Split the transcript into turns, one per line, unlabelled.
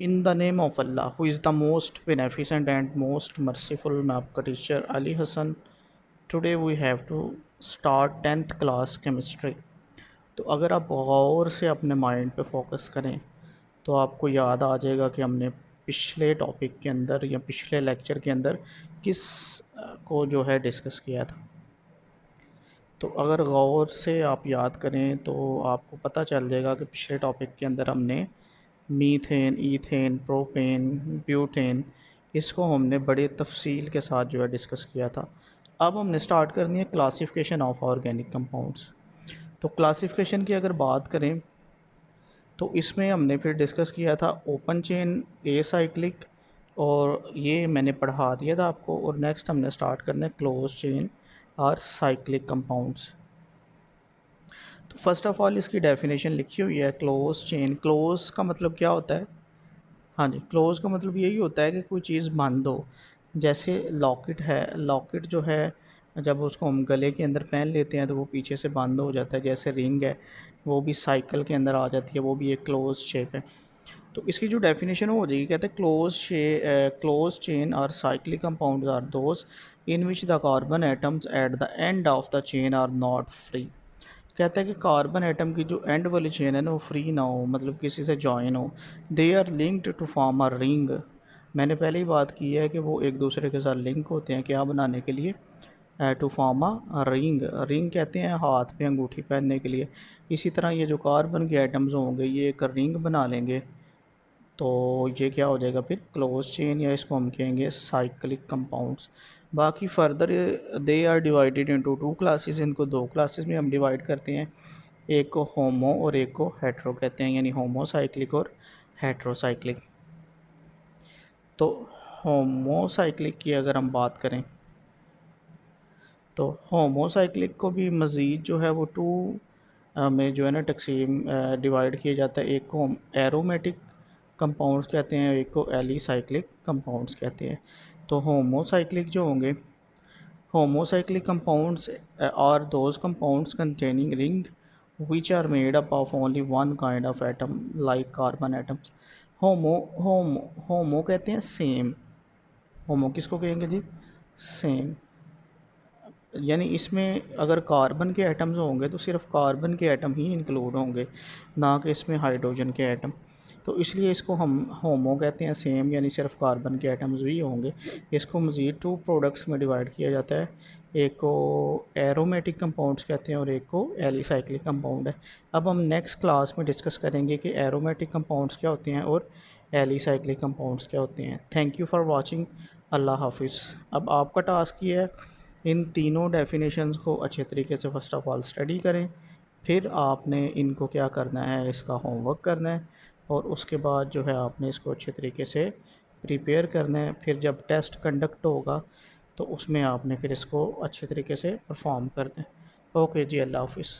In the name of Allah who is the most beneficent and most merciful. मैं आपका teacher Ali Hasan. Today we have to start 10th class chemistry. तो अगर आप गौर से अपने mind पे फोकस करें तो आपको याद आ जाएगा कि हमने पिछले टॉपिक के अंदर या पिछले लेक्चर के अंदर किस को जो है डिस्कस किया था। तो अगर गौर से आप याद करें तो आपको पता चल जाएगा कि पिछले टॉपिक के अंदर हमने मीथेन, ईथेन, प्रोपेन, ब्यूटेन, इसको हमने बड़ी तफसील के साथ जो है डिस्कस किया था। अब हमने स्टार्ट करनी है क्लासिफिकेशन ऑफ ऑर्गेनिक कंपाउंड्स। तो क्लासिफिकेशन की अगर बात करें तो इसमें हमने फिर डिस्कस किया था ओपन चेन, ए साइक्लिक, और ये मैंने पढ़ा दिया था आपको। और नेक्स्ट हमने स्टार्ट करना है क्लोज चेन और साइक्लिक कंपाउंड्स। तो फर्स्ट ऑफ ऑल इसकी डेफिनेशन लिखी हुई है क्लोज चेन। क्लोज का मतलब क्या होता है? हाँ जी, क्लोज का मतलब यही होता है कि कोई चीज़ बंद हो। जैसे लॉकेट है, लॉकेट जो है जब उसको हम गले के अंदर पहन लेते हैं तो वो पीछे से बंद हो जाता है। जैसे रिंग है वो भी साइकिल के अंदर आ जाती है, वो भी एक क्लोज शेप है। तो इसकी जो डेफिनेशन हो जाएगी, कहते हैं क्लोज चेन और cyclic compounds are those in which the carbon atoms at the end of the chain are not free. कहता है कि कार्बन एटम की जो एंड वाली चेन है ना वो फ्री ना हो, मतलब किसी से जॉइन हो। They are linked to form a ring. मैंने पहले ही बात की है कि वो एक दूसरे के साथ लिंक होते हैं क्या बनाने के लिए? To form a ring. Ring कहते हैं हाथ पे अंगूठी पहनने के लिए। इसी तरह ये जो कार्बन के एटम्स होंगे ये एक रिंग बना लेंगे, तो ये क्या हो जाएगा फिर? क्लोज चेन, या इसको हम कहेंगे साइक्लिक कंपाउंड्स। बाकी further they are divided into two classes. इनको दो क्लासेस में हम डिवाइड करते हैं, एक को होमो और एक को हेट्रो कहते हैं, यानी होमोसाइक्लिक और हेट्रोसाइक्लिक। तो होमोसाइक्लिक की अगर हम बात करें तो होमोसाइक्लिक को भी मज़ीद जो है वो टू में जो है ना तकसीम डिवाइड किया जाता है। एक को हम एरोमेटिक कंपाउंड्स कहते हैं, एक को एलिसाइक्लिक कंपाउंड्स कहते हैं। तो होमोसाइक्लिक जो होंगे, homocyclic compounds are those compounds containing ring which are made up of only one kind of atom like carbon atoms। होमो कहते हैं सेम। होमो किसको कहेंगे जी? सेम। यानी इसमें अगर कार्बन के एटम्स होंगे तो सिर्फ कार्बन के एटम ही इंक्लूड होंगे, ना कि इसमें हाइड्रोजन के एटम। तो इसलिए इसको हम होमो कहते हैं सेम, यानी सिर्फ कार्बन के एटम्स भी होंगे। इसको मज़ीद टू प्रोडक्ट्स में डिवाइड किया जाता है, एक को एरोमेटिक कंपाउंड्स कहते हैं और एक को एलिसाइक्लिक कंपाउंड है। अब हम नेक्स्ट क्लास में डिस्कस करेंगे कि एरोमेटिक कंपाउंड्स क्या होते हैं और एलिसाइक्लिक कंपाउंड्स क्या होते हैं। Thank you for watching. Allah हाफिज़। अब आपका टास्क ये है, इन तीनों डेफिनेशंस को अच्छे तरीके से फ़र्स्ट ऑफ़ ऑल स्टडी करें, फिर आपने इनको क्या करना है, इसका होमवर्क करना है, और उसके बाद जो है आपने इसको अच्छे तरीके से प्रिपेयर करना है। फिर जब टेस्ट कंडक्ट होगा तो उसमें आपने फिर इसको अच्छे तरीके से परफॉर्म करना है। ओके जी, अल्लाह हाफिज़।